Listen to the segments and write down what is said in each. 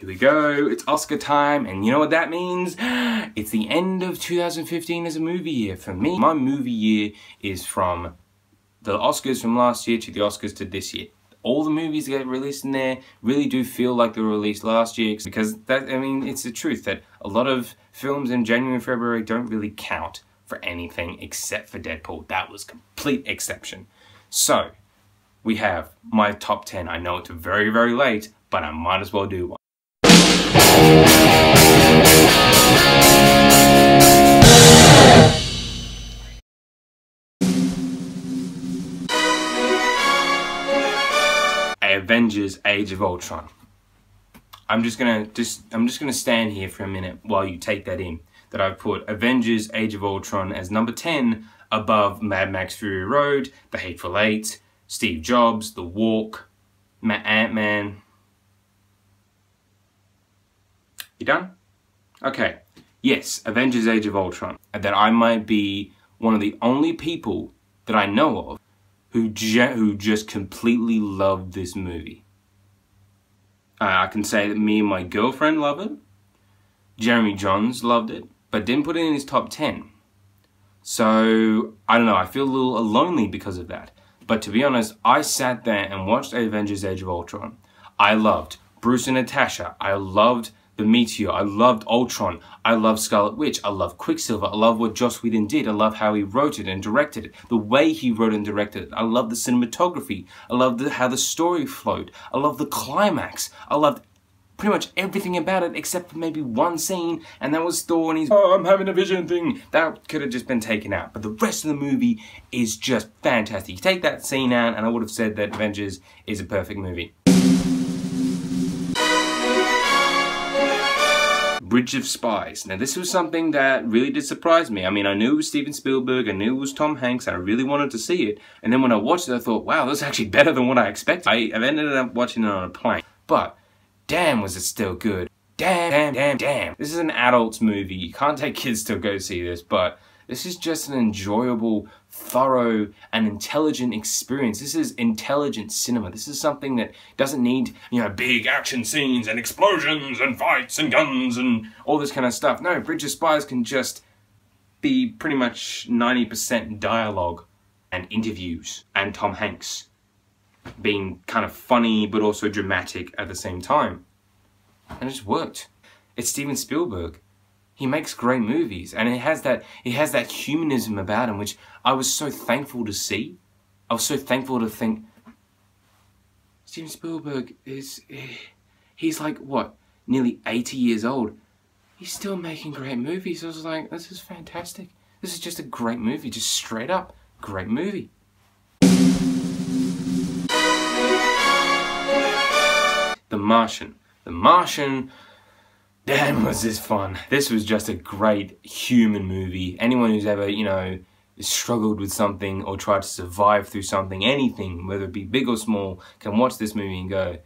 Here we go, it's Oscar time, and you know what that means? It's the end of 2015 as a movie year for me. My movie year is from the Oscars from last year to the Oscars to this year. All the movies that get released in there really do feel like they were released last year, because that, I mean, it's the truth that a lot of films in January and February don't really count for anything except for Deadpool. That was complete exception. So, we have my top 10. I know it's very, very late, but I might as well do one. Avengers: Age of Ultron. I'm just gonna stand here for a minute while you take that in. That I've put Avengers: Age of Ultron as number 10 above Mad Max Fury Road, The Hateful Eight, Steve Jobs, The Walk, Ant-Man. You done? Okay. Yes, Avengers: Age of Ultron. That I might be one of the only people that I know of who just completely loved this movie. I can say that me and my girlfriend love it. Jeremy Johns loved it, but didn't put it in his top 10. So, I don't know, I feel a little lonely because of that. But to be honest, I sat there and watched Avengers: Age of Ultron. I loved Bruce and Natasha. I loved the Meteor. I loved Ultron. I loved Scarlet Witch. I loved Quicksilver. I love what Joss Whedon did. I love how he wrote it and directed it. The way he wrote and directed it. I love the cinematography. I love how the story flowed. I love the climax. I loved pretty much everything about it except for maybe one scene, and that was Thor and he's, oh, I'm having a vision thing. That could have just been taken out. But the rest of the movie is just fantastic. You take that scene out and I would have said that Avengers is a perfect movie. Bridge of Spies. Now this was something that really did surprise me. I mean, I knew it was Steven Spielberg, I knew it was Tom Hanks, and I really wanted to see it. And then when I watched it, I thought, wow, that's actually better than what I expected. I've ended up watching it on a plane. But, damn was it still good. Damn. This is an adult's movie. You can't take kids to go see this, but this is just an enjoyable, thorough, and intelligent experience. This is intelligent cinema. This is something that doesn't need, you know, big action scenes and explosions and fights and guns and all this kind of stuff. No, Bridge of Spies can just be pretty much 90% dialogue and interviews and Tom Hanks being kind of funny but also dramatic at the same time. And it just worked. It's Steven Spielberg. He makes great movies, and it has that humanism about him, which I was so thankful to see. I was so thankful to think, Steven Spielberg he's like, what, nearly 80 years old. He's still making great movies. I was like, this is fantastic. This is just a great movie, just straight up, great movie. The Martian. The Martian, damn was this fun. This was just a great human movie. Anyone who's ever, you know, struggled with something or tried to survive through something, anything, whether it be big or small, can watch this movie and go,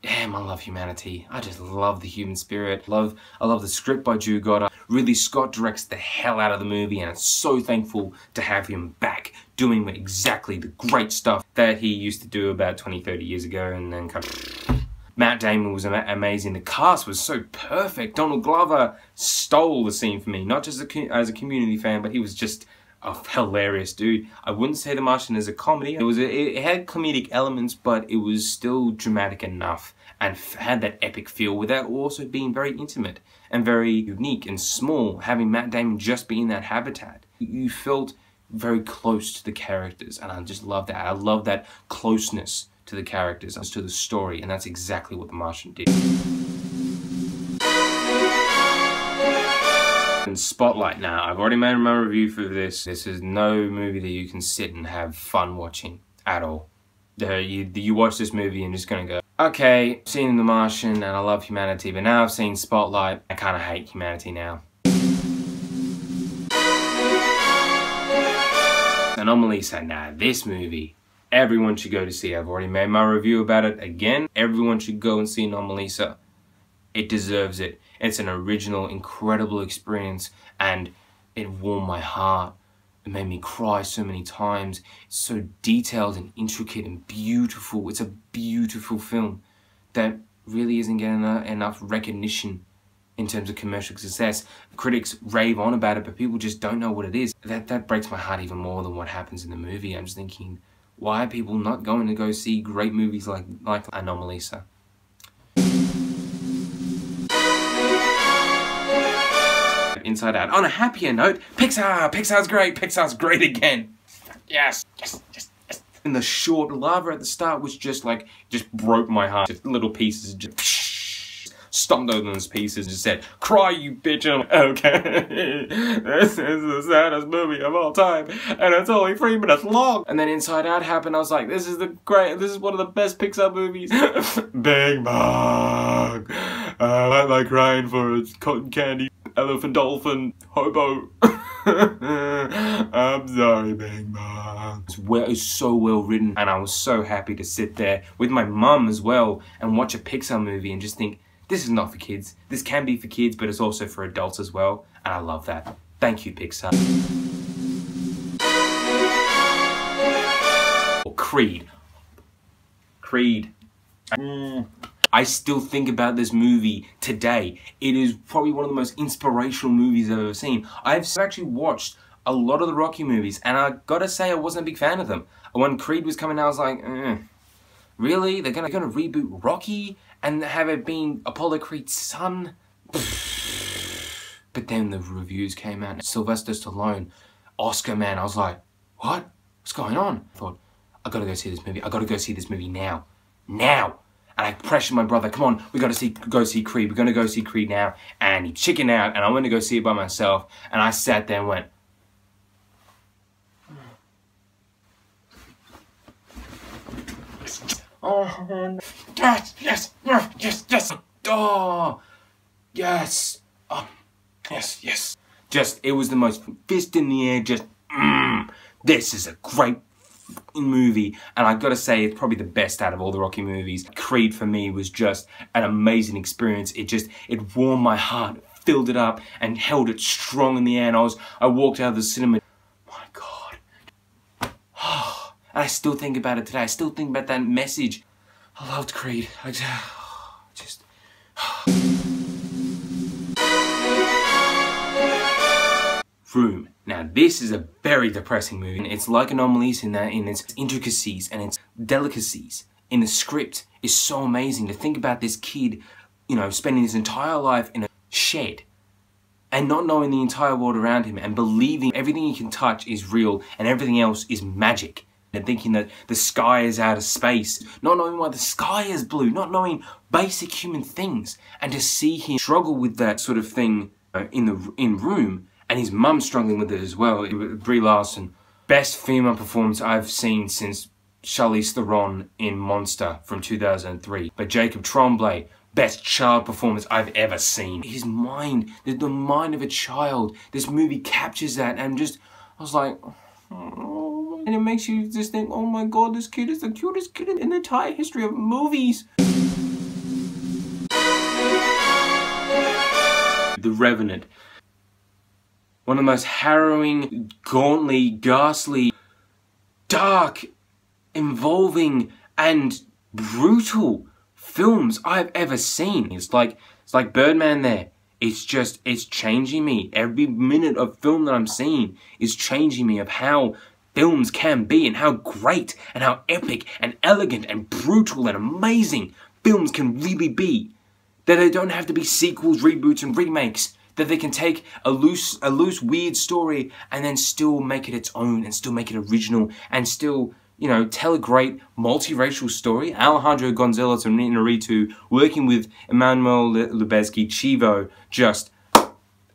damn, I love humanity. I just love the human spirit. I love the script by Drew Goddard. Ridley Scott directs the hell out of the movie, and I'm so thankful to have him back doing exactly the great stuff that he used to do about 20, 30 years ago, and then kind of... Matt Damon was amazing. The cast was so perfect. Donald Glover stole the scene for me, not just as a Community fan, but he was just a hilarious dude. I wouldn't say The Martian is a comedy. It had comedic elements, but it was still dramatic enough and had that epic feel without also being very intimate and very unique and small, having Matt Damon just be in that habitat. You felt very close to the characters, and I just love that. I love that closeness to the characters, to the story, and that's exactly what The Martian did. And Spotlight. Now, I've already made my review for this. This is no movie that you can sit and have fun watching at all. You watch this movie and you're just gonna go, okay, I've seen The Martian and I love humanity, but now I've seen Spotlight, I kinda hate humanity now. Anomalisa. Now, this movie, everyone should go to see. I've already made my review about it again. Everyone should go and see Anomalisa. It deserves it. It's an original, incredible experience, and it warmed my heart. It made me cry so many times. It's so detailed and intricate and beautiful. It's a beautiful film that really isn't getting enough recognition in terms of commercial success. Critics rave on about it, but people just don't know what it is. That breaks my heart even more than what happens in the movie. I'm just thinking, why are people not going to go see great movies like Anomalisa? Inside Out. On a happier note, Pixar's great. Pixar's great again. Yes. And the short lava at the start was just broke my heart. Just little pieces, just stomped over those pieces and just said, "Cry, you bitch." And I'm like, okay, this is the saddest movie of all time, and it's only 3 minutes long. And then Inside Out happened. I was like, this is one of the best Pixar movies. Big Bang. I like crying for its cotton candy, elephant, dolphin, hobo. I'm sorry, Big Bang. It's so well written, and I was so happy to sit there with my mum as well and watch a Pixar movie and just think, this is not for kids. This can be for kids, but it's also for adults as well, and I love that. Thank you, Pixar. Or Creed. I still think about this movie today. It is probably one of the most inspirational movies I've ever seen. I've actually watched a lot of the Rocky movies, and I gotta say I wasn't a big fan of them. When Creed was coming out, I was like, really? They're gonna reboot Rocky and have it being Apollo Creed's son? But then the reviews came out, Sylvester Stallone, Oscar man, I was like, what? What's going on? I thought, I gotta go see this movie. I gotta go see this movie now. Now! And I pressured my brother, come on, we gotta go see Creed. We're gonna go see Creed now. And he chickened out, and I went to go see it by myself. And I sat there and went, oh, yes, yes, yes, yes. Oh, yes. Oh, yes. Just, it was the most fist in the air, just, this is a great movie, and I gotta say it's probably the best out of all the Rocky movies. Creed for me was just an amazing experience. It warmed my heart, filled it up, and held it strong in the air. And I walked out of the cinema. My God, and I still think about it today. I still think about that message. I loved Creed. Room. Now this is a very depressing movie. It's like Anomalisa in its intricacies and its delicacies. In the script is so amazing to think about this kid, you know, spending his entire life in a shed and not knowing the entire world around him and believing everything he can touch is real and everything else is magic. And thinking that the sky is out of space, not knowing why the sky is blue, not knowing basic human things, and to see him struggle with that sort of thing in Room. And his mum struggling with it as well. Brie Larson. Best female performance I've seen since Charlize Theron in Monster from 2003. But Jacob Tremblay, best child performance I've ever seen. His mind, the mind of a child. This movie captures that, and I was like, oh. And it makes you just think, oh my God, this kid is the cutest kid in the entire history of movies. The Revenant. One of the most harrowing, gauntly, ghastly, dark, involving, and brutal films I've ever seen. It's like Birdman there. It's changing me. Every minute of film that I'm seeing is changing me of how films can be and how great and how epic and elegant and brutal and amazing films can really be. That they don't have to be sequels, reboots, and remakes. That they can take a loose, weird story and then still make it its own and still make it original and still, you know, tell a great multiracial story. Alejandro Gonzalez and Inarritu working with Emmanuel Lubezki, Chivo, just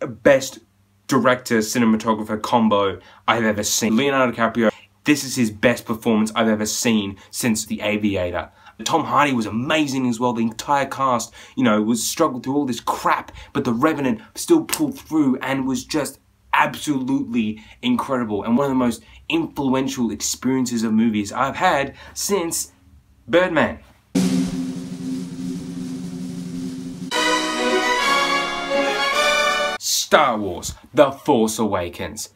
best director, cinematographer combo I've ever seen. Leonardo DiCaprio, this is his best performance I've ever seen since The Aviator. Tom Hardy was amazing as well. The entire cast, you know, was struggled through all this crap, but The Revenant still pulled through and was just absolutely incredible and one of the most influential experiences of movies I've had since Birdman. Star Wars: The Force Awakens.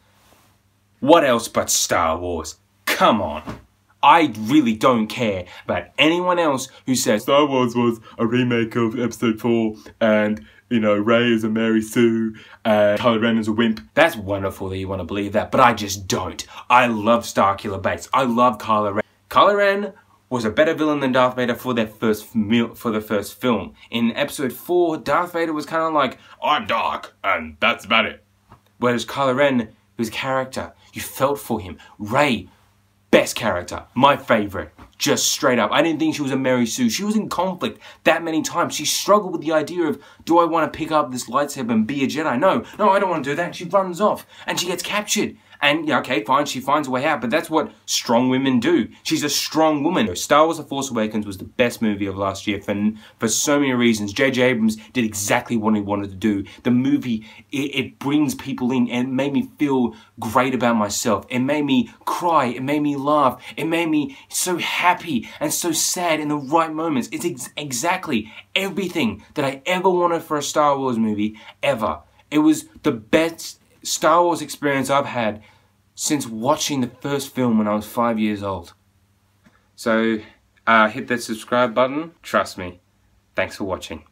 What else but Star Wars? Come on. I really don't care about anyone else who says Star Wars was a remake of Episode 4 and, you know, Rey is a Mary Sue and Kylo Ren is a wimp. That's wonderful that you want to believe that, but I just don't. I love Starkiller Base. I love Kylo Ren. Kylo Ren was a better villain than Darth Vader for the first film. In Episode 4, Darth Vader was kind of like, I'm dark, and that's about it. Whereas Kylo Ren was a character. You felt for him. Rey, best character. My favourite. Just straight up. I didn't think she was a Mary Sue. She was in conflict that many times. She struggled with the idea of, do I want to pick up this lightsaber and be a Jedi? No, I don't want to do that. And she runs off. And she gets captured. And, yeah, okay, fine, she finds a way out, but that's what strong women do. She's a strong woman. Star Wars The Force Awakens was the best movie of last year for so many reasons. J.J. Abrams did exactly what he wanted to do. The movie, it brings people in, and it made me feel great about myself. It made me cry. It made me laugh. It made me so happy and so sad in the right moments. It's exactly everything that I ever wanted for a Star Wars movie, ever. It was the best Star Wars experience I've had since watching the first film when I was 5 years old. So, hit that subscribe button. Trust me. Thanks for watching.